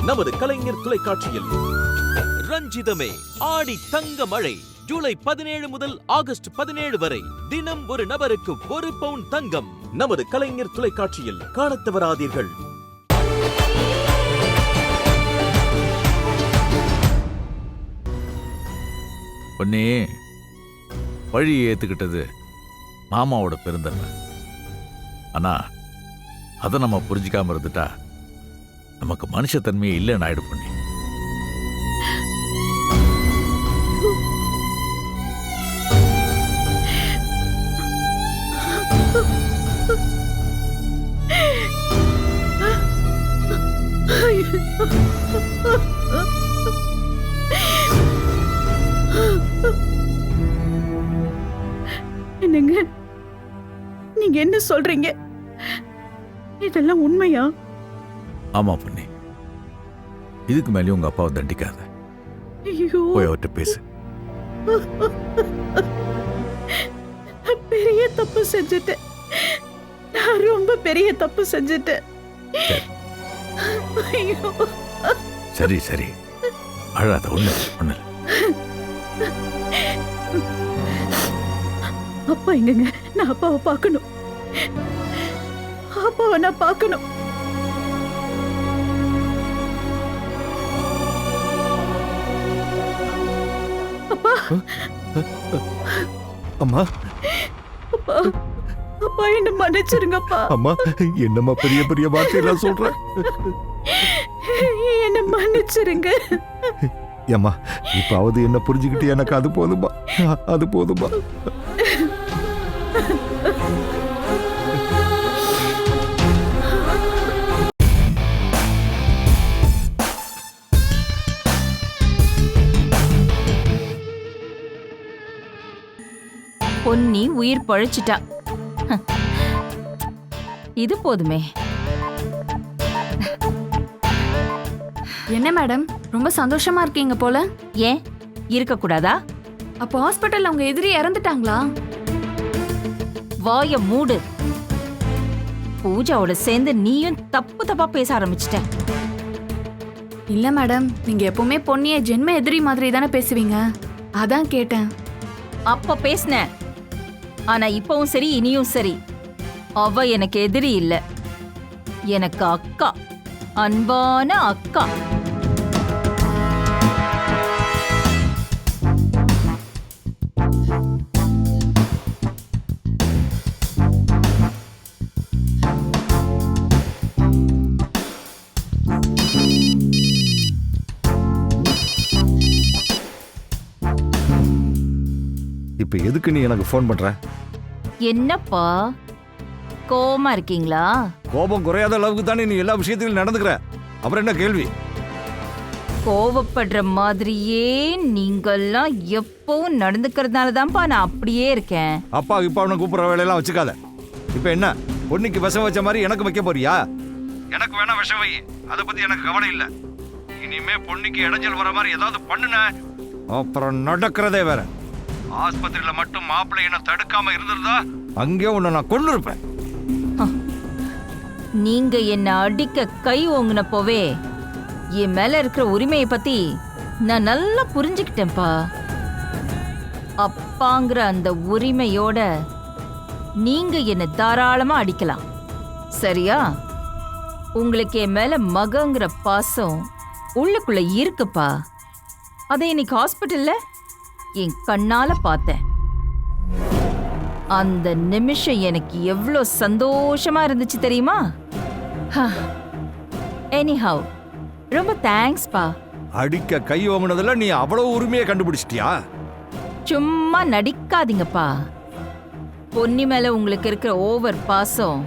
நமது கலைஞர் தொலைக்காட்சியில். ரஞ்சிதமே ஆடி தங்க மழை ஜூலை 17 முதல் ஆகஸ்ட் 17 வரை தினம் ஒரு நபருக்கு 1 பவுன் தங்கம். நமது கலைஞர் தொலைக்காட்சியில் காணத் தவறாதீர்கள். பொன்னே, பழி ஏத்துக்கிட்டது மாமாவோட பெருந்தன்மை. ஆனா அதை நம்ம புரிஞ்சுக்காம இருந்துட்டா நமக்கு மனுஷத்தன்மையே இல்லைன்னு ஆயிடு. பொன்னி, என்னங்க, நீங்க என்ன சொல்றீங்க? இதெல்லாம் உண்மையா? ஆமா பொன்னி, இதுக்கு மேலேயும் உங்க அப்பாவை தண்டிக்காத. ஐயோ, போய் அவர்கிட்ட பேசு. பெரிய தப்பு செஞ்சுட்டேன். நான் ரொம்ப பெரிய தப்பு செஞ்சுட்டேன். ஐயோ. சரி சரி, அழாத. ஒண்ணு ஒண்ணு. அப்பா எங்கங்க? நான் அப்பாவை பார்க்கணும். அப்பாவை நான் பார்க்கணும். அப்பா, அம்மா, அப்பா, அப்பா என்ன மன்னிச்சிருங்கப்பா. அம்மா, என்னம்மா பெரிய பெரிய வார்த்தையெல்லாம் சொல்ற? என்ன மன்னிச்சிருங்க. ஏம்மா, இப்பாவது என்ன புரிஞ்சுக்கிட்டு எனக்கு அது போதுமா, அது போதுமா. பொன்னி உயிர் பழைச்சிட்டா. இது போதுமே. என்ன மேடம், ரொம்ப சந்தோஷமா இருக்கீங்க போல. ஏன் இருக்க கூடாதா? அப்போ ஹாஸ்பிட்டல்ல அவங்க எதிரி இறந்துட்டாங்களா? வாய மூடு. பூஜாவோட சேர்ந்து நீயும் தப்பு தப்பா பேச ஆரம்பிச்சிட்ட. இல்ல மேடம், நீங்க எப்பவுமே பொன்னிய ஜென்ம எதிரி மாதிரி தானே பேசுவீங்க, அதான் கேட்டேன். அப்ப பேசின. ஆனா இப்பவும் சரி, இனியும் சரி, அவ எனக்கு எதிரி இல்ல, எனக்கு அக்கா, அன்பான அக்கா. இப்ப எதுக்கு நீ எனக்கு போன் பண்ற? என்னப்பா கோவமா இருக்கீங்களா? கோபம் குறையாத அளவுக்கு தானே நீ எல்லா விஷயத்திலும் நடந்துக்கிற. அப்புறம் என்ன கேள்வி? கோவப்படுற மாதிரியே நீங்கெல்லாம் எப்பவும் நடந்துக்கிறதுனால தான்ப்பா நான் அப்படியே இருக்கேன். அப்பா இப்ப அவனை கூப்பிடுற வேலையெல்லாம் வச்சுக்காத. இப்ப என்ன, பொண்ணுக்கு விஷம் வச்ச மாதிரி எனக்கு வைக்க போறியா? எனக்கு வேணா விஷம் வை, அதை பத்தி எனக்கு கவலை இல்ல. இனிமே பொண்ணுக்கு இடைஞ்சல் வர மாதிரி ஏதாவது பண்ணுன அப்புறம் நடக்கிறதே வேற. ஆஸ்பத்திரியில மட்டும் மாப்பிள்ளை என்ன தடுக்காம இருந்திருந்தா அங்கே உன்னை நான் கொண்டு இருப்பேன். நீங்க என்ன அடிக்க கை ஓங்குனப்போவே என் மேல இருக்கிற உரிமையை பத்தி நான் நல்லா புரிஞ்சுக்கிட்டேன்ப்பா. அப்பாங்கிற அந்த உரிமையோட நீங்க என்ன தாராளமா அடிக்கலாம், சரியா? உங்களுக்கு என் மேல மகங்கிற பாசம் உள்ளுக்குள்ள இருக்குப்பா. அதை இன்னைக்கு ஹாஸ்பிட்டல்ல என் கண்ணால பார்த்தேன். அந்த நிமிஷம் எனக்கு எவ்வளோ சந்தோஷமா இருந்துச்சு தெரியுமா? எனிஹவ், ரொம்ப தேங்க்ஸ் பா. அடிக்க கை ஓங்குனதுல நீ அவ்வளவு உரிமையை கண்டுபிடிச்சிட்டியா? சும்மா நடிக்காதீங்கப்பா. பொன்னி மேல உங்களுக்கு இருக்கிற ஓவர் பாசம்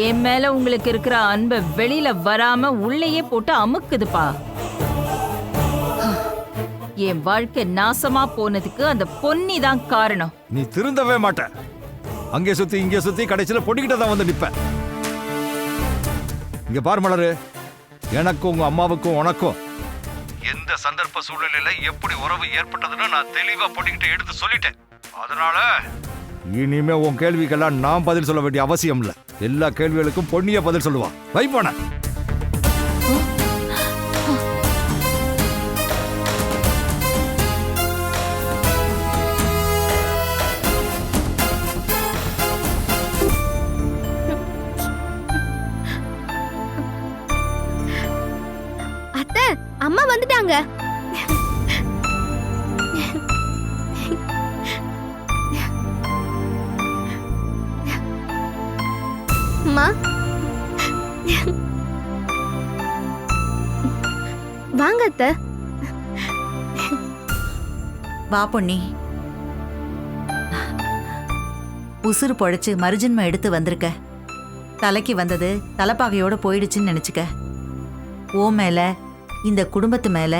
என் மேல உங்களுக்கு இருக்கிற அன்பை வெளியில வராம உள்ளேயே போட்டு அமுக்குதுப்பா. என் வாழ்க்கை நாசமா போனதுக்கு அந்த பொன்னி தான் காரணம். நீ திருந்தவே மாட்ட. அங்கே சுத்தி இங்கே சுத்தி கடைசியில பொண்ணுகிட்ட தான் வந்து நிப்ப. இங்க பாரு மலரு, எனக்கும் உங்க அம்மாவுக்கும் உனக்கும் எந்த சந்தர்ப்ப சூழ்நிலையில எப்படி உறவு ஏற்பட்டதுன்னு நான் தெளிவா பொண்ணுகிட்ட எடுத்து சொல்லிட்டேன். அதனால இனிமே உன் கேள்விக்கெல்லாம் நான் பதில் சொல்ல வேண்டிய அவசியம் இல்ல. எல்லா கேள்விகளுக்கும் பொன்னிய பதில் சொல்லுவான். வைப்பான அம்மா வந்துட்டாங்க. அம்மா வாங்க அத்தை. வா பொன்னி. உசுறு பொழைச்சு மறுஜன்மம் எடுத்து வந்திருக்க. தலைக்கு வந்தது தலைப்பாகையோட போயிடுச்சுன்னு நினைச்சுக்க. ஓ மேல இந்த குடும்பத்து மேல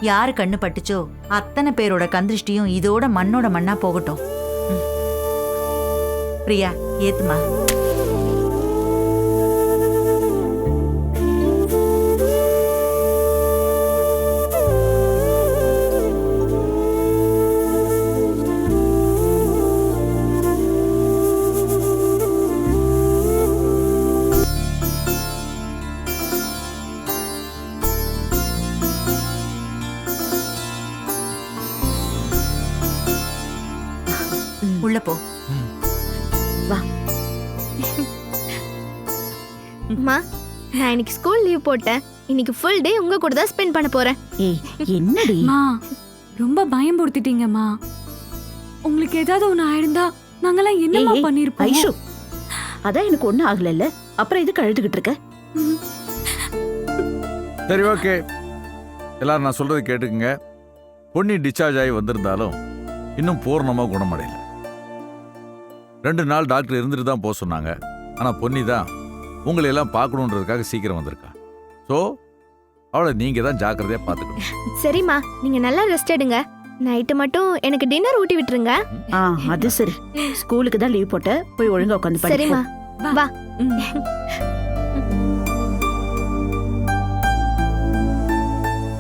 யாரு கண்ணு பட்டுச்சோ அத்தனை பேரோட கந்திருஷ்டியும் இதோட மண்ணோட மண்ணா போகட்டும். பிரியா ஏத்துமா. உள்ள போ. வா. அம்மா நான் இன்னைக்கு ஸ்கூல் லீவ் போட்டேன். இன்னைக்கு ஃபுல் டே உங்க கூட தான் ஸ்பெண்ட் பண்ண போறேன். ஏய் என்னடி? மா ரொம்ப பயம்படுத்திட்டீங்கம்மா. உங்களுக்கு ஏதாவது ஒண்ணு ஆயிருந்தா நாங்கெல்லாம் என்னமா ஏய், பண்ணிருப்போம்? ஐஷு அதான் எனக்கு ஒண்ணும் ஆகலல்ல, அப்புறம் எதுக்கு அழுதுகிட்டு இருக்க? சரி ஓகே, எல்லாரும் நான் சொல்றது கேட்டுக்குங்க. பொன்னி டிஸ்சார்ஜ் ஆகி வந்திருந்தாலும் இன்னும் பூர்ணமாக குணமடையல. 2 நாள் டாக்டர் இருந்துட்டு தான் போக சொன்னாங்க. ஆனால் பொன்னி தான் உங்களை எல்லாம் பார்க்கணுன்றதுக்காக சீக்கிரம் வந்திருக்கா. ஸோ அவளை நீங்கள் தான் ஜாக்கிரதையாக பார்த்துக்கணும். சரிம்மா நீங்க நல்லா ரெஸ்ட் எடுங்க. நைட்டு மட்டும் எனக்கு டின்னர் ஊட்டி விட்டுருங்க. அது சரி, ஸ்கூலுக்கு தான் லீவ் போட்ட, போய் ஒழுங்கா உட்காந்து படி. சரிம்மா வா.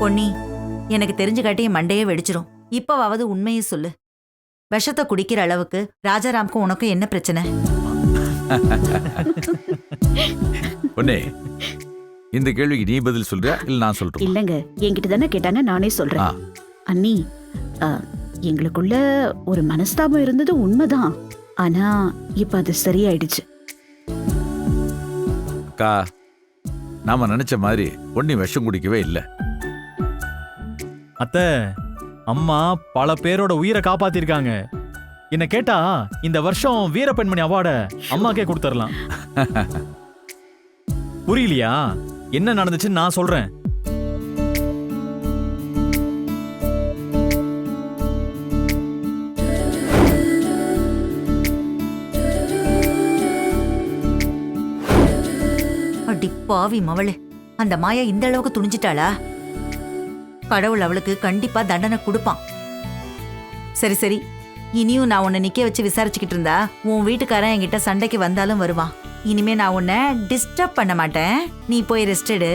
பொன்னி, எனக்கு தெரிஞ்ச காட்டி என் மண்டையே வெடிச்சிரும். இப்பவாவது உண்மையை சொல்லு. விஷத்தை குடிக்கிற அளவுக்கு ராஜாராமுக்கும் உனக்கும் என்ன பிரச்சனை? பொன்னே, இந்த கேள்விக்கு நீ பதில் சொல்றியா இல்லை நான் சொல்றேன்? இல்லங்க, என்கிட்ட தானே கேட்டாங்க, நானே சொல்றேன். அண்ணி, எங்களுக்குள்ள ஒரு மனஸ்தாபம் இருந்தது உண்மைதான். ஆனா இப்ப அது சரியாயிடுச்சு. அக்கா, நாம நினைச்ச மாதிரி பொன்னி விஷம் குடிக்கவே இல்லை. அத்தை, அம்மா பல பேரோட உயிரை காப்பாத்திருக்காங்க. என்ன கேட்டா இந்த வருஷம் வீரப்பெண்மணி அவார்டை அம்மாக்கே கொடுத்துடலாம். புரியலையா? என்ன நடந்துச்சுன்னு நான் சொல்றேன். அடி பாவி மவளே, அந்த மாயா இந்த அளவுக்கு துணிஞ்சிட்டாளா? கடவுள் அவளுக்கு கண்டிப்பா தண்டனை கொடுப்பான். சரி சரி, இனியும் நான் உன்னை நிக்க வச்சு விசாரிச்சுக்கிட்டு இருந்தா உன் வீட்டுக்காரன் என்கிட்ட சண்டைக்கு வந்தாலும் வருவான். இனிமே நான் உன்னை டிஸ்டர்ப் பண்ண மாட்டேன். நீ போய் ரெஸ்ட் எடு.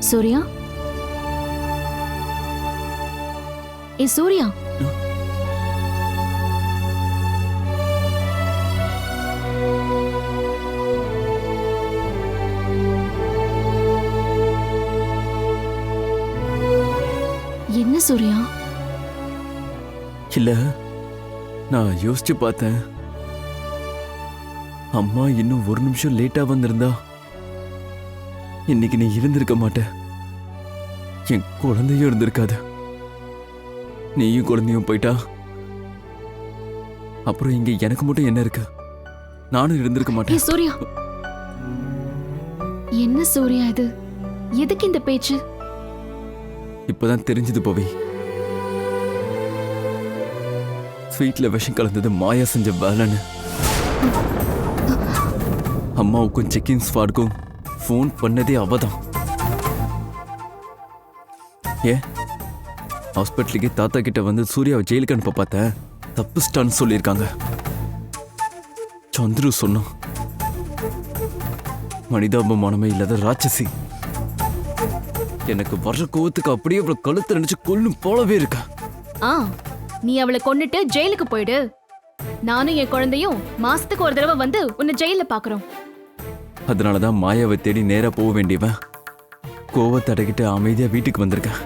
சூர்யா, ஏ சூர்யா, என்ன சூர்யா? இல்ல, நான் யோசிச்சு பார்த்தேன். அம்மா இன்னும் ஒரு நிமிஷம் லேட்டா வந்திருந்தா இன்னைக்கு நீ இருந்திருக்க மாட்ட. என் குழந்தையும் இருந்திருக்காது. நீயும் குழந்தையும் போயிட்டா அப்புறம் இங்க எனக்கு மட்டும் என்ன இருக்கு? நானும் இருந்திருக்க ஏ மாட்டேன். சூர்யா, என்ன சூர்யா இது? எதுக்கு இந்த பேச்சு? இப்பதான் தெரிஞ்சது பவி. ஸ்வீட்ல விஷம் கலந்தது மாயா செஞ்ச வேலைன்னு. அம்மாவுக்கும் செக்கிங் ஸ்குவாடுக்கும் ஃபோன் பண்ணதே அவதான். ஏன் ஹாஸ்பிட்டலுக்கு தாத்தா கிட்ட வந்து சூர்யாவை ஜெயிலுக்கு அனுப்ப பார்த்தேன். தப்புஸ்டான்னு சொல்லியிருக்காங்க. சந்துரு சொன்னான், மனிதாபமானமே இல்லாத ராட்சசி. எனக்கு வர்ற கோவத்துக்கு அப்படியே அவளை கழுத்தை நினைச்சு கொல்லும் போலவே இருக்கா. ஆ நீ அவளை கொன்னுட்டு ஜெயிலுக்கு போயிடு. நானும் என் குழந்தையும் மாசத்துக்கு ஒரு தடவை வந்து உன்னை ஜெயில பாக்குறோம். அதனாலதான் மாயாவை தேடி நேரா போக வேண்டியவன் கோவத்தை அடக்கிட்டு அமைதியா வீட்டுக்கு வந்திருக்கேன்.